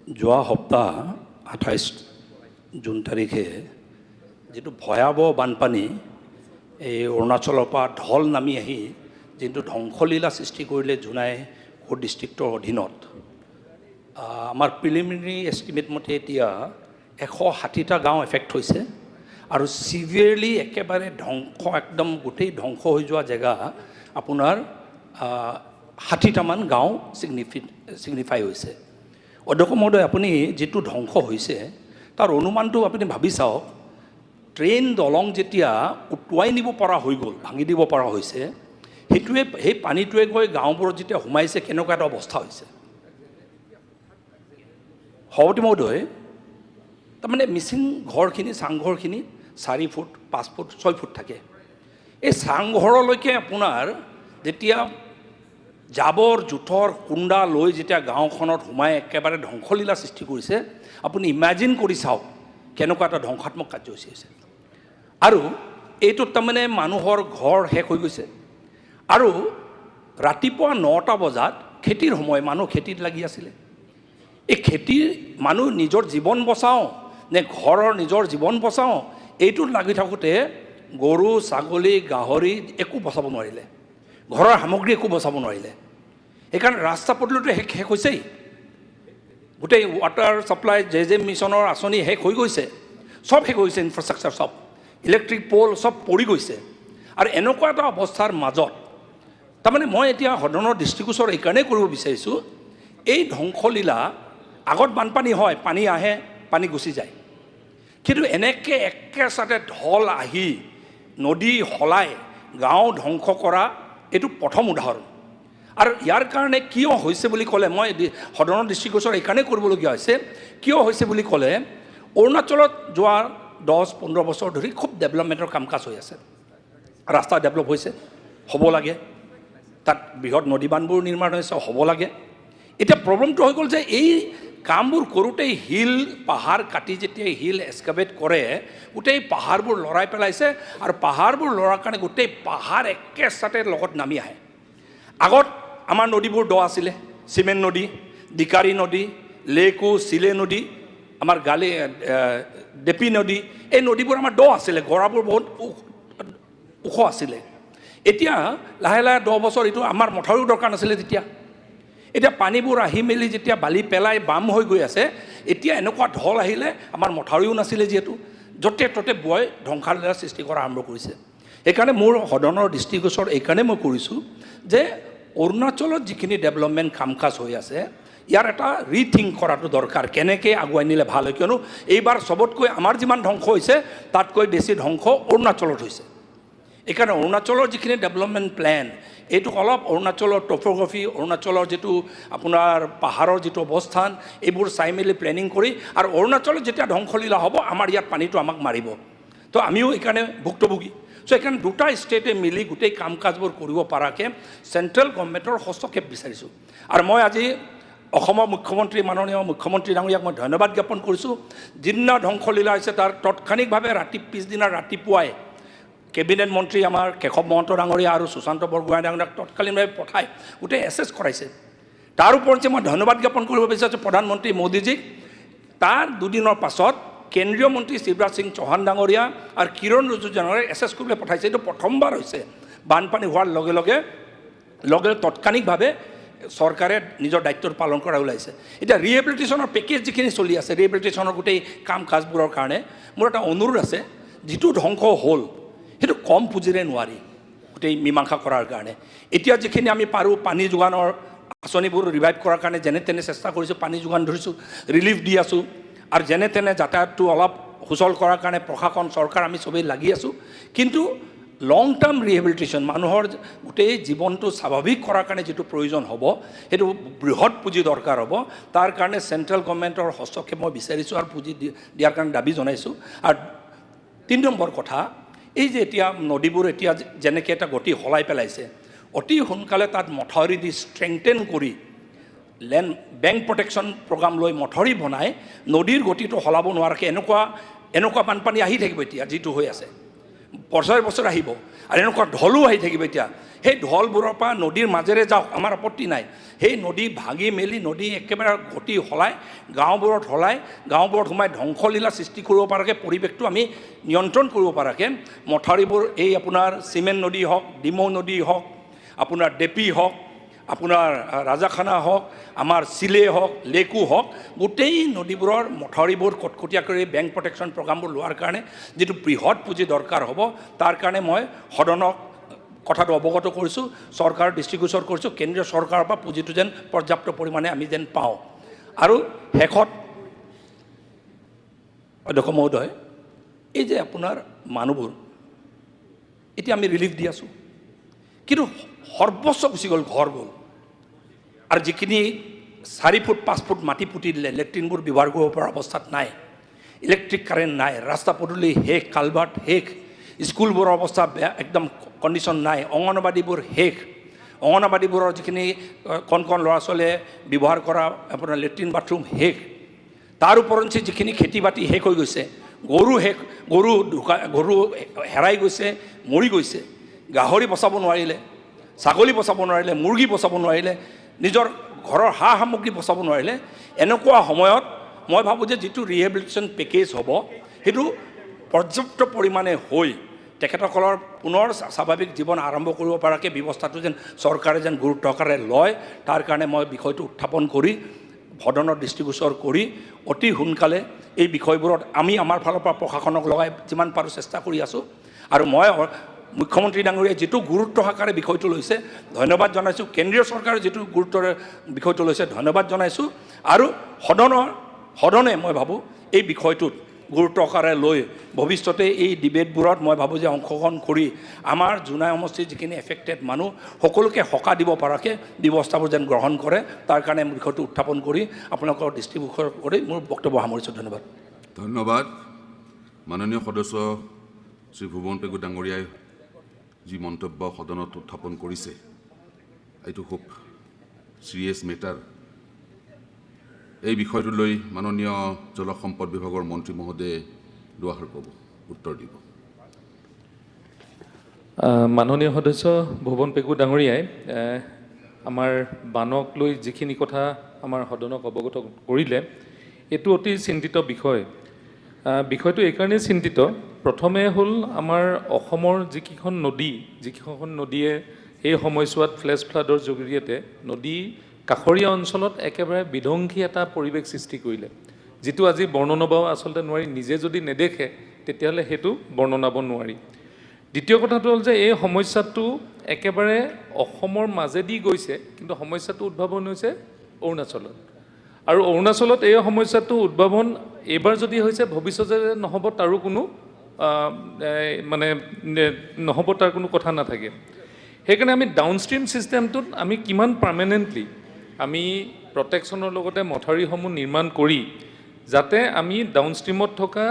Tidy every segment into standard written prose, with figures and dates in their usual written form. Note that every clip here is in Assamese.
যোৱা সপ্তাহ 28 জুন তাৰিখে যিটো ভয়াৱহ বানপানী এই অৰুণাচলৰ পৰা ঢল নামি আহি যিটো ধ্বংসলীলা সৃষ্টি কৰিলে জোনাই কোট ডিষ্ট্ৰিক্টৰ অধীনত আমাৰ প্ৰিলিমিনাৰী এষ্টিমেট মতে এতিয়া 160টা গাঁও এফেক্ট হৈছে আৰু সিভিয়াৰলি একেবাৰে ধ্বংস একদম গোটেই ধ্বংস হৈ যোৱা জেগা আপোনাৰ 60টামান গাঁও সিগনিফাই হৈছে। অধ্যক্ষ মহোদয়, আপুনি যিটো ধ্বংস হৈছে তাৰ অনুমানটো আপুনি ভাবি চাওক। ট্ৰেইন দলং যেতিয়া উটুৱাই নিব পৰা হৈ গ'ল, ভাঙি দিব পৰা হৈছে, সেইটোৱে সেই পানীটোৱে গৈ গাঁওবোৰত যেতিয়া সোমাইছে কেনেকুৱা এটা অৱস্থা হৈছে। সভাপতি মহোদয়, তাৰমানে মিচিং ঘৰখিনি চাংঘৰখিনি 4 ফুট 5 ফুট 6 ফুট থাকে। এই চাংঘৰলৈকে আপোনাৰ যেতিয়া জাবৰ জোঁথৰ কুণ্ডা লৈ যেতিয়া গাঁওখনত সোমাই একেবাৰে ধ্বংসলীলা সৃষ্টি কৰিছে, আপুনি ইমাজিন কৰি চাওক কেনেকুৱা এটা ধ্বংসাত্মক কাৰ্যসূচী হৈছে। আৰু এইটোত তাৰমানে মানুহৰ ঘৰ শেষ হৈ গৈছে। আৰু ৰাতিপুৱা 9টা বজাত খেতিৰ সময়, মানুহ খেতিত লাগি আছিলে। এই খেতিৰ মানুহ নিজৰ জীৱন বচাওঁ নে ঘৰৰ নিজৰ জীৱন বচাওঁ, এইটোত লাগি থাকোঁতে গৰু ছাগলী গাহৰি একো বচাব নোৱাৰিলে, ঘৰৰ সামগ্ৰী একো বচাব নোৱাৰিলে। সেইকাৰণে ৰাস্তা পদূলিটো শেষ হৈছেই। গোটেই ৱাটাৰ ছাপ্লাই জে মিছনৰ আঁচনি শেষ হৈ গৈছে, চব শেষ হৈছে, ইনফ্ৰাষ্ট্ৰাকচাৰ চব, ইলেক্ট্ৰিক প'ল চব পৰি গৈছে। আৰু এনেকুৱা এটা অৱস্থাৰ মাজত তাৰমানে মই এতিয়া সদনৰ দৃষ্টিগোচৰ এইকাৰণেই কৰিব বিচাৰিছোঁ, এই ধ্বংসলীলা আগত বানপানী হয়, পানী আহে, পানী গুচি যায়। কিন্তু এনেকৈ একেচাতে ঢল আহি নদী সলাই গাঁও ধ্বংস কৰা এইটো প্ৰথম উদাহৰণ। আৰু ইয়াৰ কাৰণে কিয় হৈছে বুলি ক'লে, মই সদনৰ দৃষ্টিগোচৰ এইকাৰণেই কৰিবলগীয়া হৈছে, কিয় হৈছে বুলি ক'লে, অৰুণাচলত যোৱা 10-15 বছৰ ধৰি খুব ডেভেলপমেণ্টৰ কাম কাজ হৈ আছে। ৰাস্তা ডেভেলপ হৈছে, হ'ব লাগে, তাত বৃহৎ নদী বান্ধবোৰ নিৰ্মাণ হৈছে, হ'ব লাগে। এতিয়া প্ৰব্লেমটো হৈ গ'ল যে এই কামবোৰ কৰোঁতেই হিল পাহাৰ কাটি যেতিয়া হিল এক্সকাভেট কৰে, গোটেই পাহাৰবোৰ লৰাই পেলাইছে। আৰু পাহাৰবোৰ লৰাৰ কাৰণে গোটেই পাহাৰ একেচাতে লগত নামি আহে। আগত আমাৰ নদীবোৰ দ আছিলে, চিমেণ্ট নদী, ডিকাৰী নদী, লেকু চিলে নদী, আমাৰ ডেপি নদী, এই নদীবোৰ আমাৰ দ আছিলে, গৰাবোৰ বহুত ওখ আছিলে। এতিয়া লাহে লাহে 10 বছৰ এইটো আমাৰ মথাউৰিও দৰকাৰ নাছিলে তেতিয়া। এতিয়া পানীবোৰ আহি মেলি যেতিয়া বালি পেলাই বাম হৈ গৈ আছে, এতিয়া এনেকুৱা ঢল আহিলে আমাৰ মথাউৰিও নাছিলে, যিহেতু য'তে ত'তে বৈ ধ্বংসালীলাৰ সৃষ্টি কৰা আৰম্ভ কৰিছে। সেইকাৰণে মোৰ সদনৰ দৃষ্টিগোচৰ এইকাৰণে মই কৰিছোঁ যে অৰুণাচলত যিখিনি ডেভেলপমেণ্ট কাম কাজ হৈ আছে, ইয়াৰ এটা ৰিথিংক কৰাটো দৰকাৰ, কেনেকৈ আগুৱাই নিলে ভাল হয়। কিয়নো এইবাৰ চবতকৈ আমাৰ যিমান ধ্বংস হৈছে তাতকৈ বেছি ধ্বংস অৰুণাচলত হৈছে। এইকাৰণে অৰুণাচলৰ যিখিনি ডেভেলপমেণ্ট প্লেন, এইটোক অলপ অৰুণাচলৰ টপ'গ্ৰাফি, অৰুণাচলৰ যিটো আপোনাৰ পাহাৰৰ যিটো অৱস্থান, এইবোৰ চাই মেলি প্লেনিং কৰি, আৰু অৰুণাচলত যেতিয়া ধ্বংসলীলা হ'ব আমাৰ ইয়াত পানীটো আমাক মাৰিব, তো আমিও এইকাৰণে ভুক্তভোগী। চ' এইকাৰণে দুটা ষ্টেটে মিলি গোটেই কাম কাজবোৰ কৰিব পৰাকৈ চেণ্ট্ৰেল গভৰ্ণমেণ্টৰ হস্তক্ষেপ বিচাৰিছোঁ। আৰু মই আজি অসমৰ মুখ্যমন্ত্ৰী, মাননীয় মুখ্যমন্ত্ৰী ডাঙৰীয়াক মই ধন্যবাদ জ্ঞাপন কৰিছোঁ। যিদিনা ধ্বংসলীলা হৈছে তাৰ তৎক্ষণিকভাৱে পিছদিনা ৰাতিপুৱাই কেবিনেট মন্ত্ৰী আমাৰ কেশৱ মহন্ত ডাঙৰীয়া আৰু সুশান্ত বৰগোহাঁই ডাঙৰীয়াক তৎকালীনভাৱে পঠাই গোটেই এছেছ কৰাইছে। তাৰ ওপৰতে মই ধন্যবাদ জ্ঞাপন কৰিব বিচাৰিছোঁ প্ৰধানমন্ত্ৰী মোদীজীক। তাৰ দুদিনৰ পাছত কেন্দ্ৰীয় মন্ত্ৰী শিৱৰাজ সিং চৌহান ডাঙৰীয়া আৰু কিৰণ ৰিজিজু ডাঙৰীয়াক এছেছ কৰিবলৈ পঠাইছে। এইটো প্ৰথমবাৰ হৈছে বানপানী হোৱাৰ লগে লগে তৎক্ষণিকভাৱে চৰকাৰে নিজৰ দায়িত্বটো পালন কৰা ওলাইছে। এতিয়া ৰিহেবিলিটেশ্যনৰ পেকেজ যিখিনি চলি আছে, ৰিহেবিলিটেশ্যনৰ গোটেই কাম কাজবোৰৰ কাৰণে মোৰ এটা অনুৰোধ আছে, যিটো ধ্বংস হ'ল সেইটো কম পুঁজিৰে নোৱাৰি গোটেই মীমাংসা কৰাৰ কাৰণে। এতিয়া যিখিনি আমি পাৰোঁ পানী যোগানৰ আঁচনিবোৰ ৰিভাইভ কৰাৰ কাৰণে যেনে তেনে চেষ্টা কৰিছোঁ, পানী যোগান ধৰিছোঁ, ৰিলিফ দি আছোঁ, আৰু যেনে তেনে যাতায়াতটো অলপ সুচল কৰাৰ কাৰণে প্ৰশাসন চৰকাৰ আমি চবেই লাগি আছোঁ। কিন্তু লং টাৰ্ম ৰিহেবিলিটেশ্যন, মানুহৰ গোটেই জীৱনটো স্বাভাৱিক কৰাৰ কাৰণে যিটো প্ৰয়োজন হ'ব, সেইটো বৃহৎ পুঁজি দৰকাৰ হ'ব। তাৰ কাৰণে চেণ্ট্ৰেল গভৰ্ণমেণ্টৰ হস্তক্ষেপ মই বিচাৰিছোঁ আৰু পুঁজি দিয়াৰ কাৰণে দাবী জনাইছোঁ। আৰু 3 নম্বৰ কথা, এই যে এতিয়া নদীবোৰ এতিয়া যেনেকৈ এটা গতি সলাই পেলাইছে, অতি সোনকালে তাত মথাউৰি দি ষ্ট্ৰেংথেন কৰি বেংক প্ৰটেকশ্যন প্ৰগ্ৰাম লৈ মথাউৰি বনাই নদীৰ গতিটো সলাব নোৱাৰাকৈ এনেকুৱা বানপানী আহি থাকিব এতিয়া যিটো হৈ আছে, বছৰে বছৰে আহিব, আৰু এনেকুৱা ঢলো আহি থাকিব এতিয়া। সেই ঢলবোৰৰ পৰা নদীৰ মাজেৰে যাওক, আমাৰ আপত্তি নাই। সেই নদী ভাঙি মেলি নদী একেবাৰে গতি সলাই গাঁওবোৰত সোমাই ধ্বংসলীলা সৃষ্টি কৰিব পৰাকৈ পৰিৱেশটো আমি নিয়ন্ত্ৰণ কৰিব পৰাকৈ মথাউৰিবোৰ এই আপোনাৰ চিমেণ্ট নদী হওক, ডিমৌ নদী হওক, আপোনাৰ ডেপি হওক, আপোনাৰ ৰাজাখানা হওক, আমাৰ চিলে হওক, লেকু হওক, গোটেই নদীবোৰৰ মথাউৰিবোৰ কটকটীয়া কৰি বেংক প্ৰটেকশ্যন প্ৰগ্ৰামবোৰ লোৱাৰ কাৰণে যিটো বৃহৎ পুঁজি দৰকাৰ হ'ব, তাৰ কাৰণে মই সদনক কথাটো অৱগত কৰিছোঁ, চৰকাৰৰ দৃষ্টিগোচৰ কৰিছোঁ, কেন্দ্ৰীয় চৰকাৰৰ পৰা পুঁজিটো যেন পৰ্যাপ্ত পৰিমাণে আমি যেন পাওঁ। আৰু শেষত অধ্যক্ষ মহোদয়, এই যে আপোনাৰ মানুহবোৰ এতিয়া আমি ৰিলিফ দি আছোঁ, কিন্তু সৰ্বোচ্চ গুচি গ'ল, ঘৰ গ'ল। আৰু যিখিনি 4 ফুট 5 ফুট মাটি পুতি দিলে, লেট্ৰিনবোৰ ব্যৱহাৰ কৰিব পৰা অৱস্থাত নাই, ইলেক্ট্ৰিক কাৰেণ্ট নাই, ৰাস্তা পদূলি শেষ, কালভাৰ্ট শেষ, স্কুলবোৰৰ অৱস্থা বেয়া, একদম কণ্ডিশ্যন নাই, অংগনবাদীবোৰ শেষ, অংগনবাদীবোৰৰ যিখিনি কণ ল'ৰা ছোৱালীয়ে ব্যৱহাৰ কৰা আপোনাৰ লেট্ৰিন বাথৰুম শেষ, তাৰ ওপৰঞ্চি যিখিনি খেতি বাতি শেষ হৈ গৈছে, গৰু হেৰাই গৈছে, মৰি গৈছে, গাহৰি বচাব নোৱাৰিলে, ছাগলী বচাব নোৱাৰিলে, মুৰ্গী বচাব নোৱাৰিলে, নিজৰ ঘৰৰ সা সামগ্ৰী বচাব নোৱাৰিলে। এনেকুৱা সময়ত মই ভাবোঁ যে যিটো ৰিহেবিলিটেশ্যন পেকেজ হ'ব, সেইটো পৰ্যাপ্ত পৰিমাণে হৈ তেখেতসকলৰ পুনৰ স্বাভাৱিক জীৱন আৰম্ভ কৰিব পৰাকৈ ব্যৱস্থাটো যেন চৰকাৰে যেন গুৰুত্ব সহকাৰে লয়, তাৰ কাৰণে মই বিষয়টো উত্থাপন কৰি সদনৰ দৃষ্টিগোচৰ কৰি অতি সোনকালে এই বিষয়বোৰত আমি আমাৰ ফালৰ পৰা প্ৰশাসনক লগাই যিমান পাৰোঁ চেষ্টা কৰি আছোঁ। আৰু মই মুখ্যমন্ত্ৰী ডাঙৰীয়াই যিটো গুৰুত্ব সহকাৰে বিষয়টো লৈছে ধন্যবাদ জনাইছোঁ, কেন্দ্ৰীয় চৰকাৰে যিটো গুৰুত্বৰে বিষয়টো লৈছে ধন্যবাদ জনাইছোঁ। আৰু সদনে মই ভাবোঁ এই বিষয়টোত গুৰুত্ব সহকাৰে লৈ ভৱিষ্যতে এই ডিবেটবোৰত মই ভাবোঁ যে অংশগ্ৰহণ কৰি আমাৰ জোনাই সমষ্টিৰ যিখিনি এফেক্টেড মানুহ সকলোকে সকাহ দিব পৰাকৈ ব্যৱস্থাবোৰ যেন গ্ৰহণ কৰে, তাৰ কাৰণে বিষয়টো উত্থাপন কৰি আপোনালোকৰ দৃষ্টিগোচৰ কৰি মোৰ বক্তব্য সামৰিছোঁ। ধন্যবাদ। ধন্যবাদ। মাননীয় সদস্য শ্ৰী ভুৱন পেগু ডাঙৰীয়াই যি মন্তব্য সদনত উত্থাপন কৰিছে, এইটো খুব চিৰিয়াছ মেটাৰ। এই বিষয়টো লৈ মাননীয় জলসম্পদ বিভাগৰ মন্ত্ৰী মহোদয়ে দুআষাৰ ক'ব, উত্তৰ দিব। মাননীয় সদস্য ভুৱন পেগু ডাঙৰীয়াই আমাৰ বানক লৈ যিখিনি কথা আমাৰ সদনক অৱগত কৰিলে, এইটো অতি চিন্তিত বিষয়। বিষয়টো এইকাৰণেই চিন্তিত, প্ৰথমে হ'ল আমাৰ অসমৰ যিকেইখন নদীয়ে এই সময়ছোৱাত ফ্লেছ ফ্লাডৰ জৰিয়তে নদী কাষৰীয়া অঞ্চলত একেবাৰে বিধ্বংসী এটা পৰিৱেশ সৃষ্টি কৰিলে, যিটো আজি বৰ্ণনাব আচলতে নোৱাৰি। নিজে যদি নেদেখে তেতিয়াহ'লে সেইটো বৰ্ণনাব নোৱাৰি। দ্বিতীয় কথাটো হ'ল যে এই সমস্যাটো একেবাৰে অসমৰ মাজেদি গৈছে, কিন্তু সমস্যাটো উদ্ভাৱন হৈছে অৰুণাচলত। আৰু অৰুণাচলত এই সমস্যাটো উদ্ভাৱন এইবাৰ যদি হৈছে, ভৱিষ্যতে নহ'ব তাৰো কোনো নহ'ব, তাৰ কোনো কথা নাথাকে। সেইকাৰণে আমি ডাউনষ্ট্ৰীম ছিষ্টেমটোত আমি কিমান পাৰ্মানেণ্টলি আমি প্ৰটেকশ্যনৰ লগতে মথাউৰিসমূহ নিৰ্মাণ কৰি যাতে আমি ডাউনষ্ট্ৰীমত থকা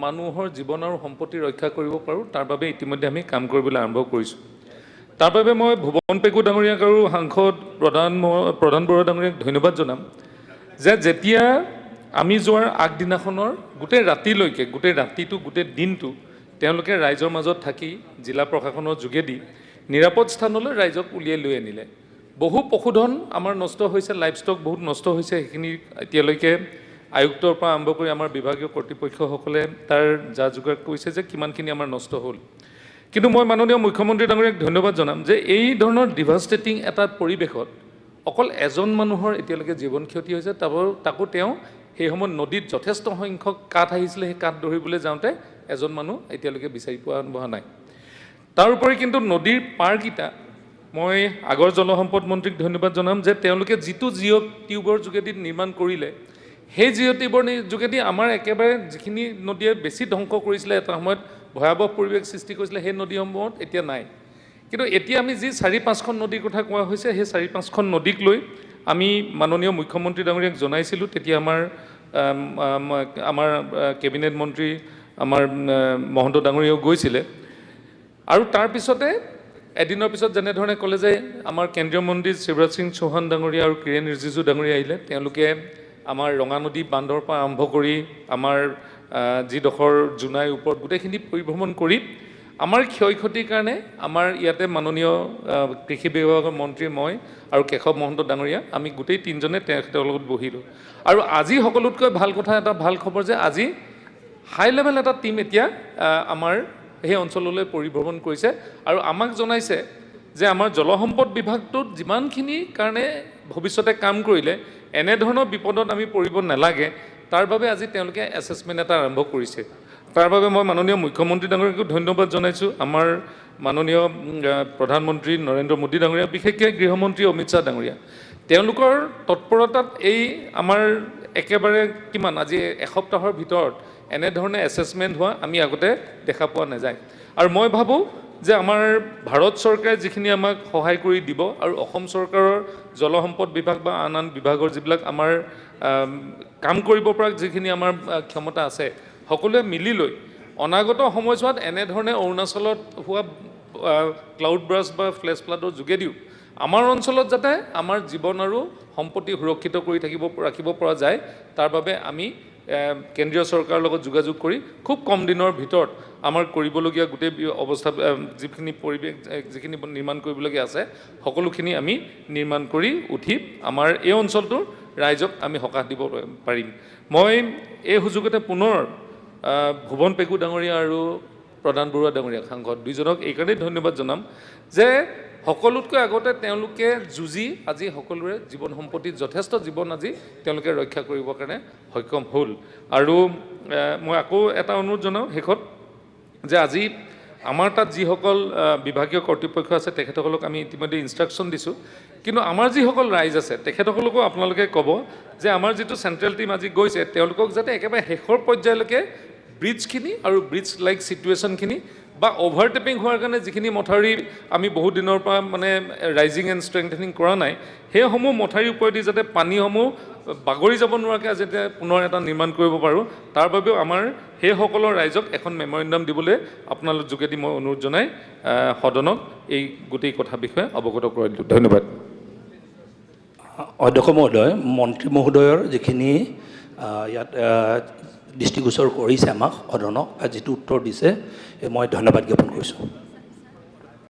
মানুহৰ জীৱন আৰু সম্পত্তি ৰক্ষা কৰিব পাৰোঁ, তাৰ বাবে ইতিমধ্যে আমি কাম কৰিবলৈ আৰম্ভ কৰিছোঁ। তাৰ বাবে মই ভুৱন পেগু ডাঙৰীয়াক আৰু সাংসদ প্ৰধান বৰুৱা ডাঙৰীয়াক ধন্যবাদ জনাম যে যেতিয়া আমি যোৱাৰ আগদিনাখনৰ গোটেই ৰাতিলৈকে, গোটেই ৰাতিটো, গোটেই দিনটো তেওঁলোকে ৰাইজৰ মাজত থাকি জিলা প্ৰশাসনৰ যোগেদি নিৰাপদ স্থানলৈ ৰাইজক উলিয়াই লৈ আনিলে। বহু পশুধন আমাৰ নষ্ট হৈছে, লাইভ ষ্টক বহুত নষ্ট হৈছে, সেইখিনি এতিয়ালৈকে আয়ুক্তৰ পৰা আৰম্ভ কৰি আমাৰ বিভাগীয় কৰ্তৃপক্ষসকলে তাৰ যা যোগাৰ কৰিছে যে কিমানখিনি আমাৰ নষ্ট হ'ল। কিন্তু মই মাননীয় মুখ্যমন্ত্ৰী ডাঙৰীয়াক ধন্যবাদ জনাম যে এই ধৰণৰ ডিভাষ্টেটিং এটা পৰিৱেশত অকল এজন মানুহৰ এতিয়ালৈকে জীৱন ক্ষতি হৈছে, তাকো তেওঁ সেই সময়ত নদীত যথেষ্ট সংখ্যক কাঠ আহিছিলে, সেই কাঠ ধৰিবলৈ যাওঁতে এজন মানুহ এতিয়ালৈকে বিচাৰি পোৱা নাই। তাৰোপৰি কিন্তু নদীৰ পাৰকেইটা মই আগৰ জলসম্পদ মন্ত্ৰীক ধন্যবাদ জনাম যে তেওঁলোকে যিটো জিঅ' টিউবৰ যোগেদি নিৰ্মাণ কৰিলে, সেই জিঅ' টিউবৰ যোগেদি আমাৰ একেবাৰে যিখিনি নদীয়ে বেছি ধ্বংস কৰিছিলে, এটা সময়ত ভয়াৱহ পৰিৱেশ সৃষ্টি কৰিছিলে, সেই নদীসমূহত এতিয়া নাই। কিন্তু এতিয়া আমি যি 4-5খন নদীৰ কথা কোৱা হৈছে, সেই 4-5খন নদীক লৈ আমি মাননীয় মুখ্যমন্ত্ৰী ডাঙৰীয়াক জনাইছিলোঁ। তেতিয়া আমাৰ কেবিনেট মন্ত্ৰী আমাৰ মহন্ত ডাঙৰীয়াও গৈছিলে। আৰু তাৰপিছতে এদিনৰ পিছত যেনেধৰণে ক'লে যে আমাৰ কেন্দ্ৰীয় মন্ত্ৰী শিৱৰাজ সিং চৌহান ডাঙৰীয়া আৰু কিৰেণ ৰিজিজু ডাঙৰীয়া আহিলে, তেওঁলোকে আমাৰ ৰঙানদী বান্ধৰ পৰা আৰম্ভ কৰি আমাৰ যিডোখৰ জোনাইৰ ওপৰত গোটেইখিনি পৰিভ্ৰমণ কৰি আমাৰ ক্ষয় ক্ষতিৰ কাৰণে আমাৰ ইয়াতে মাননীয় কৃষি বিভাগৰ মন্ত্ৰী মই আৰু কেশৱ মহন্ত ডাঙৰীয়া আমি গোটেই তিনিজনে তেখেতৰ লগত বহিলোঁ আৰু আজি সকলোতকৈ ভাল কথা এটা ভাল খবৰ যে আজি হাই লেভেল এটা টীম এতিয়া আমাৰ সেই অঞ্চললৈ পৰিভ্ৰমণ কৰিছে আৰু আমাক জনাইছে যে আমাৰ জলসম্পদ বিভাগটোত যিমানখিনি কাৰণে ভৱিষ্যতে কাম কৰিলে এনেধৰণৰ বিপদত আমি পৰিব নালাগে তাৰ বাবে আজি তেওঁলোকে এছেছমেণ্ট এটা আৰম্ভ কৰিছে তাৰ বাবে মই মাননীয় মুখ্যমন্ত্ৰী ডাঙৰীয়াকো ধন্যবাদ জনাইছোঁ আমাৰ মাননীয় প্ৰধানমন্ত্ৰী নৰেন্দ্ৰ মোদী ডাঙৰীয়া বিশেষকৈ গৃহমন্ত্ৰী অমিত শ্বাহ ডাঙৰীয়া তেওঁলোকৰ তৎপৰতাত এই আমাৰ একেবাৰে কিমান আজি এসপ্তাহৰ ভিতৰত এনেধৰণে এছেছমেণ্ট হোৱা আমি আগতে দেখা পোৱা নাযায় আৰু মই ভাবোঁ যে আমাৰ ভাৰত চৰকাৰে যিখিনি আমাক সহায় কৰি দিব আৰু অসম চৰকাৰৰ জলসম্পদ বিভাগ বা আন আন বিভাগৰ যিবিলাক আমাৰ কাম কৰিব পৰা যিখিনি আমাৰ ক্ষমতা আছে সকলোৱে মিলি লৈ অনাগত সময়ছোৱাত এনেধৰণে অৰুণাচলত হোৱা ক্লাউড ব্ৰাষ্ট বা ফ্লেছ ফ্লাডৰ যোগেদিও আমাৰ অঞ্চলত যাতে আমাৰ জীৱন আৰু সম্পত্তি সুৰক্ষিত কৰি ৰাখিব পৰা যায় তাৰ বাবে আমি কেন্দ্ৰীয় চৰকাৰৰ লগত যোগাযোগ কৰি খুব কম দিনৰ ভিতৰত আমাৰ কৰিবলগীয়া গোটেই অৱস্থা যিখিনি পৰিৱেশ যিখিনি নিৰ্মাণ কৰিবলগীয়া আছে সকলোখিনি আমি নিৰ্মাণ কৰি উঠি আমাৰ এই অঞ্চলটোৰ ৰাইজক আমি সকাহ দিব পাৰিম মই এই সুযোগতে পুনৰ ভুৱন পেগু ডাঙৰীয়া আৰু প্ৰধান বৰুৱা ডাঙৰীয়া সাংসদ দুইজনক এইকাৰণেই ধন্যবাদ জনাম যে সকলোতকৈ আগতে তেওঁলোকে যুঁজি আজি সকলোৰে জীৱন সম্পত্তিত যথেষ্ট জীৱন আজি তেওঁলোকে ৰক্ষা কৰিবৰ কাৰণে সক্ষম হ'ল আৰু মই আকৌ এটা অনুৰোধ জনাওঁ শেষত যে আজি আমাৰ তাত যিসকল বিভাগীয় কৰ্তৃপক্ষ আছে তেখেতসকলক আমি ইতিমধ্যে ইনষ্ট্ৰাকশ্যন দিছোঁ কিন্তু আমাৰ যিসকল ৰাইজ আছে তেখেতসকলকো আপোনালোকে ক'ব যে আমাৰ যিটো চেণ্ট্ৰেল টীম আজি গৈছে তেওঁলোকক যাতে একেবাৰে শেষৰ পৰ্যায়লৈকে ব্ৰিজখিনি আৰু ব্ৰিজ লাইক ছিটুৱেশ্যনখিনি বা অভাৰটেপিং হোৱাৰ কাৰণে যিখিনি মথাউৰি আমি বহুত দিনৰ পৰা মানে ৰাইজিং এণ্ড ষ্ট্ৰেংথেনিং কৰা নাই সেইসমূহ মথাউৰিৰ ওপৰেদি যাতে পানীসমূহ বাগৰি যাব নোৱাৰাকৈ যাতে পুনৰ এটা নিৰ্মাণ কৰিব পাৰোঁ তাৰ বাবেও আমাৰ সেইসকলৰ ৰাইজক এখন মেমৰেণ্ডাম দিবলৈ আপোনালোক যোগেদি মই অনুৰোধ জনাই সদনক এই গোটেই কথা বিষয়ে অৱগত কৰাই দিলোঁ ধন্যবাদ অধ্যক্ষ মহোদয় মন্ত্ৰী মহোদয়ৰ যিখিনি ইয়াত দৃষ্টিগোচৰ কৰিছে আমাক সদনক যিটো উত্তৰ দিছে মই ধন্যবাদ জ্ঞাপন কৰিছোঁ